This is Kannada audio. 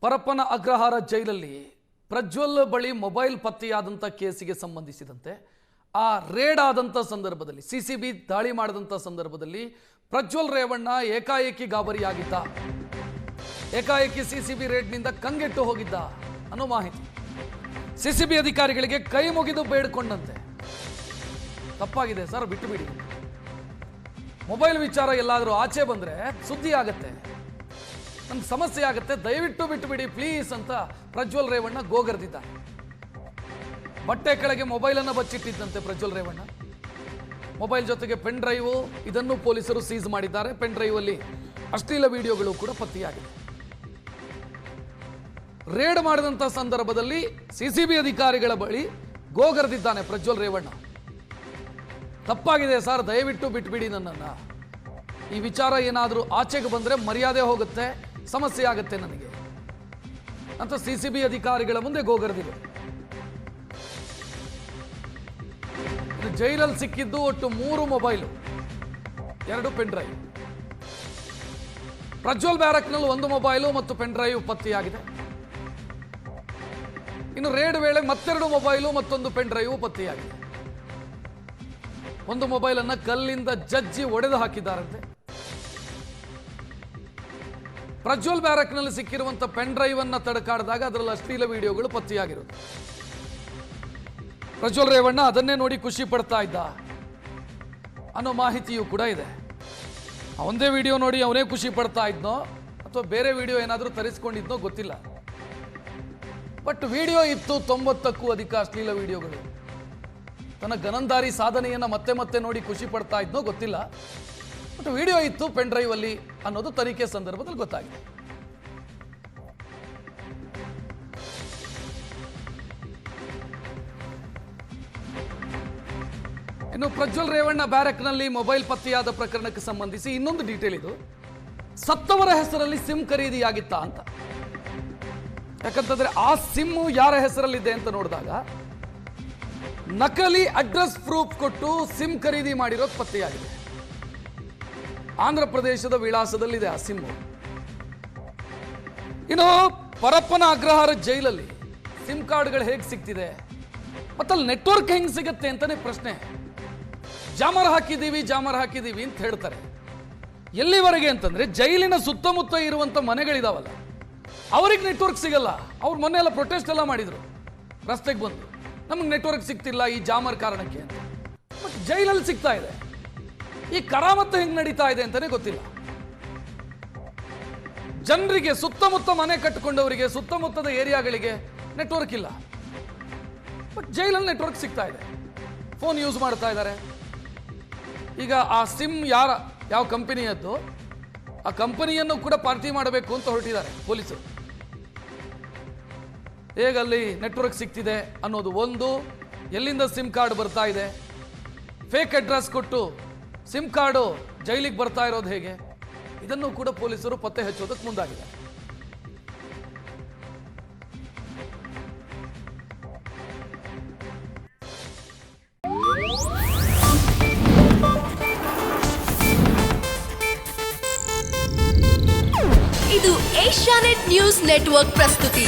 ಪರಪ್ಪನ ಅಗ್ರಹಾರ ಜೈಲಲ್ಲಿ ಪ್ರಜ್ವಲ್ ಬಳಿ ಮೊಬೈಲ್ ಪತ್ತೆಯಾದಂಥ ಕೇಸಿಗೆ ಸಂಬಂಧಿಸಿದಂತೆ ಆ ರೇಡ್ ಆದಂಥ ಸಂದರ್ಭದಲ್ಲಿ ಸಿಸಿಬಿ ದಾಳಿ ಮಾಡಿದಂಥ ಸಂದರ್ಭದಲ್ಲಿ ಪ್ರಜ್ವಲ್ ರೇವಣ್ಣ ಏಕಾಏಕಿ ಗಾಬರಿಯಾಗಿದ್ದ, ಏಕಾಏಕಿ ಸಿಸಿಬಿ ರೇಡ್ನಿಂದ ಕಂಗೆಟ್ಟು ಹೋಗಿದ್ದ ಅನ್ನೋ ಮಾಹಿತಿ. ಸಿಸಿಬಿ ಅಧಿಕಾರಿಗಳಿಗೆ ಕೈ ಮುಗಿದು ಬೇಡಿಕೊಂಡಂತೆ, ತಪ್ಪಾಗಿದೆ ಸರ್ ಬಿಟ್ಟು ಬಿಡಿ, ಮೊಬೈಲ್ ವಿಚಾರ ಎಲ್ಲಾದರೂ ಆಚೆ ಬಂದರೆ ಸುದ್ದಿ ಆಗತ್ತೆ, ನಮ್ಗೆ ಸಮಸ್ಯೆ ಆಗುತ್ತೆ, ದಯವಿಟ್ಟು ಬಿಟ್ಟು ಬಿಡಿ ಪ್ಲೀಸ್ ಅಂತ ಪ್ರಜ್ವಲ್ ರೇವಣ್ಣ ಗೋಗರ್ದಿದ್ದ. ಬಟ್ಟೆ ಕೆಳಗೆ ಮೊಬೈಲನ್ನು ಬಚ್ಚಿಟ್ಟಿದ್ದಂತೆ ಪ್ರಜ್ವಲ್ ರೇವಣ್ಣ. ಮೊಬೈಲ್ ಜೊತೆಗೆ ಪೆನ್ ಡ್ರೈವು ಇದನ್ನು ಪೊಲೀಸರು ಸೀಸ್ ಮಾಡಿದ್ದಾರೆ. ಪೆನ್ ಡ್ರೈವ್ ಅಲ್ಲಿ ಅಶ್ಲೀಲ ವಿಡಿಯೋಗಳು ಕೂಡ ಪತ್ತೆಯಾಗಿದೆ. ರೇಡ್ ಮಾಡಿದಂಥ ಸಂದರ್ಭದಲ್ಲಿ ಸಿಸಿಬಿ ಅಧಿಕಾರಿಗಳ ಬಳಿ ಗೋಗರ್ದಿದ್ದಾನೆ ಪ್ರಜ್ವಲ್ ರೇವಣ್ಣ. ತಪ್ಪಾಗಿದೆ ಸರ್ ದಯವಿಟ್ಟು ಬಿಟ್ಬಿಡಿ ನನ್ನನ್ನು, ಈ ವಿಚಾರ ಏನಾದರೂ ಆಚೆಗೆ ಬಂದರೆ ಮರ್ಯಾದೆ ಹೋಗುತ್ತೆ, ಸಮಸ್ಯೆ ಆಗುತ್ತೆ ನನಗೆ ಅಂತ ಸಿಸಿಬಿ ಅಧಿಕಾರಿಗಳ ಮುಂದೆ ಗೋಗರ್ದಿದೆ. ಜೈಲಲ್ಲಿ ಸಿಕ್ಕಿದ್ದು ಒಟ್ಟು 3 ಮೊಬೈಲು, 2 ಪೆನ್ ಡ್ರೈವ್. ಪ್ರಜ್ವಲ್ ಬ್ಯಾರಕ್ನಲ್ಲಿ 1 ಮೊಬೈಲು ಮತ್ತು ಪೆನ್ ಡ್ರೈವ್ ಪತ್ತೆಯಾಗಿದೆ. ಇನ್ನು ರೇಡ್ ವೇಳೆ ಮತ್ತೆರಡು ಮೊಬೈಲು ಮತ್ತೊಂದು ಪೆನ್ ಡ್ರೈವ್ ಪತ್ತೆಯಾಗಿದೆ. 1 ಮೊಬೈಲ್ ಅನ್ನ ಕಲ್ಲಿಂದ ಜಜ್ಜಿ ಒಡೆದು ಹಾಕಿದ್ದಾರಂತೆ. ಪ್ರಜ್ವಲ್ ಬ್ಯಾರಕ್ನಲ್ಲಿ ಸಿಕ್ಕಿರುವಂತ ಪೆನ್ ಡ್ರೈವ್ ಅನ್ನ ತಡಕಾಡಿದಾಗ ಅದರಲ್ಲಿ ಅಶ್ಲೀಲ ವಿಡಿಯೋಗಳು ಪತ್ತೆಯಾಗಿರೋದು. ಪ್ರಜ್ವಲ್ ರೇವಣ್ಣ ಅದನ್ನೇ ನೋಡಿ ಖುಷಿ ಪಡ್ತಾ ಇದ್ದ ಅನ್ನೋ ಮಾಹಿತಿಯೂ ಕೂಡ ಇದೆ. ಒಂದೇ ವಿಡಿಯೋ ನೋಡಿ ಅವನೇ ಖುಷಿ ಪಡ್ತಾ ಇದ್ನೋ ಅಥವಾ ಬೇರೆ ವಿಡಿಯೋ ಏನಾದರೂ ತರಿಸ್ಕೊಂಡಿದ್ನೋ ಗೊತ್ತಿಲ್ಲ. ಬಟ್ ವಿಡಿಯೋ ಇತ್ತು 90ಕ್ಕೂ ಅಧಿಕ ಅಶ್ಲೀಲ ವಿಡಿಯೋಗಳು. ತನ್ನ ಗನಂದಾರಿ ಸಾಧನೆಯನ್ನು ಮತ್ತೆ ಮತ್ತೆ ನೋಡಿ ಖುಷಿ ಪಡ್ತಾ ಇದ್ನೋ ಗೊತ್ತಿಲ್ಲ. ಬಟ್ ವಿಡಿಯೋ ಇತ್ತು ಪೆನ್ ಡ್ರೈವ್ ಅಲ್ಲಿ ಅನ್ನೋದು ತನಿಖೆ ಸಂದರ್ಭದಲ್ಲಿ ಗೊತ್ತಾಗಿದೆ. ಇನ್ನು ಪ್ರಜ್ವಲ್ ರೇವಣ್ಣ ಬ್ಯಾರಕ್ನಲ್ಲಿ ಮೊಬೈಲ್ ಪತ್ತೆಯಾದ ಪ್ರಕರಣಕ್ಕೆ ಸಂಬಂಧಿಸಿ ಇನ್ನೊಂದು ಡೀಟೇಲ್ ಇದು. ಸತ್ತವರ ಹೆಸರಲ್ಲಿ ಸಿಮ್ ಖರೀದಿಯಾಗಿತ್ತಾ ಅಂತ. ಯಾಕಂತಂದ್ರೆ ಆ ಸಿಮ್ ಯಾರ ಹೆಸರಲ್ಲಿದೆ ಅಂತ ನೋಡಿದಾಗ ನಕಲಿ ಅಡ್ರೆಸ್ ಪ್ರೂಫ್ ಕೊಟ್ಟು ಸಿಮ್ ಖರೀದಿ ಮಾಡಿರೋದು ಪತ್ತೆಯಾಗಿದೆ. ಆಂಧ್ರ ಪ್ರದೇಶದ ವಿಳಾಸದಲ್ಲಿದೆ ಆ ಸಿಮ್. ಇನ್ನು ಪರಪ್ಪನ ಅಗ್ರಹಾರ ಜೈಲಲ್ಲಿ ಸಿಮ್ ಕಾರ್ಡ್ಗಳು ಹೇಗೆ ಸಿಗ್ತಿದೆ ಮತ್ತಲ್ಲಿ ನೆಟ್ವರ್ಕ್ ಹೆಂಗ್ ಸಿಗುತ್ತೆ ಅಂತಾನೆ ಪ್ರಶ್ನೆ. ಜಾಮರ್ ಹಾಕಿದೀವಿ ಅಂತ ಹೇಳ್ತಾರೆ. ಎಲ್ಲಿವರೆಗೆ ಅಂತಂದ್ರೆ ಜೈಲಿನ ಸುತ್ತಮುತ್ತ ಇರುವಂತ ಮನೆಗಳಿದಾವಲ್ಲ ಅವ್ರಿಗೆ ನೆಟ್ವರ್ಕ್ ಸಿಗಲ್ಲ. ಅವ್ರು ಮೊನ್ನೆ ಎಲ್ಲ ಪ್ರೊಟೆಸ್ಟ್ ಎಲ್ಲ ಮಾಡಿದ್ರು, ರಸ್ತೆಗೆ ಬಂದು ನಮಗೆ ನೆಟ್ವರ್ಕ್ ಸಿಗ್ತಿಲ್ಲ ಈ ಜಾಮರ್ ಕಾರಣಕ್ಕೆ ಅಂತ. ಬಟ್ ಜೈಲಲ್ಲಿ ಸಿಗ್ತಾ ಇದೆ. ಈ ಕರಾಮತ್ತು ಹೆಂಗ್ ನಡೀತಾ ಇದೆ ಅಂತಾನೆ ಗೊತ್ತಿಲ್ಲ. ಜನರಿಗೆ ಸುತ್ತಮುತ್ತ ಮನೆ ಕಟ್ಟಿಕೊಂಡವರಿಗೆ ಸುತ್ತಮುತ್ತದ ಏರಿಯಾಗಳಿಗೆ ನೆಟ್ವರ್ಕ್ ಇಲ್ಲ. ಬಟ್ ಜೈಲಲ್ಲಿ ನೆಟ್ವರ್ಕ್ ಸಿಗ್ತಾ ಇದೆ, ಫೋನ್ ಯೂಸ್ ಮಾಡ್ತಾ ಇದ್ದಾರೆ. ಈಗ ಆ ಸಿಮ್ ಯಾವ ಕಂಪನಿಯದ್ದು ಆ ಕಂಪನಿಯನ್ನು ಕೂಡ ಪಾರ್ಟಿ ಮಾಡಬೇಕು ಅಂತ ಹೊರಟಿದ್ದಾರೆ ಪೊಲೀಸರು. ಹೇಗಲ್ಲಿ ನೆಟ್ವರ್ಕ್ ಸಿಗ್ತಿದೆ ಅನ್ನೋದು ಒಂದು, ಎಲ್ಲಿಂದ ಸಿಮ್ ಕಾರ್ಡ್ ಬರ್ತಾ ಇದೆ, ಫೇಕ್ ಅಡ್ರೆಸ್ ಕೊಟ್ಟು ಸಿಮ್ ಕಾರ್ಡು ಜೈಲಿಗೆ ಬರ್ತಾ ಇರೋದು ಹೇಗೆ, ಇದನ್ನು ಕೂಡ ಪೊಲೀಸರು ಪತ್ತೆ ಹಚ್ಚೋದಕ್ಕೆ ಮುಂದಾಗಿದ್ದಾರೆ. ಇದು ಏಷ್ಯಾನೆಟ್ ನ್ಯೂಸ್ ನೆಟ್ವರ್ಕ್ ಪ್ರಸ್ತುತಿ.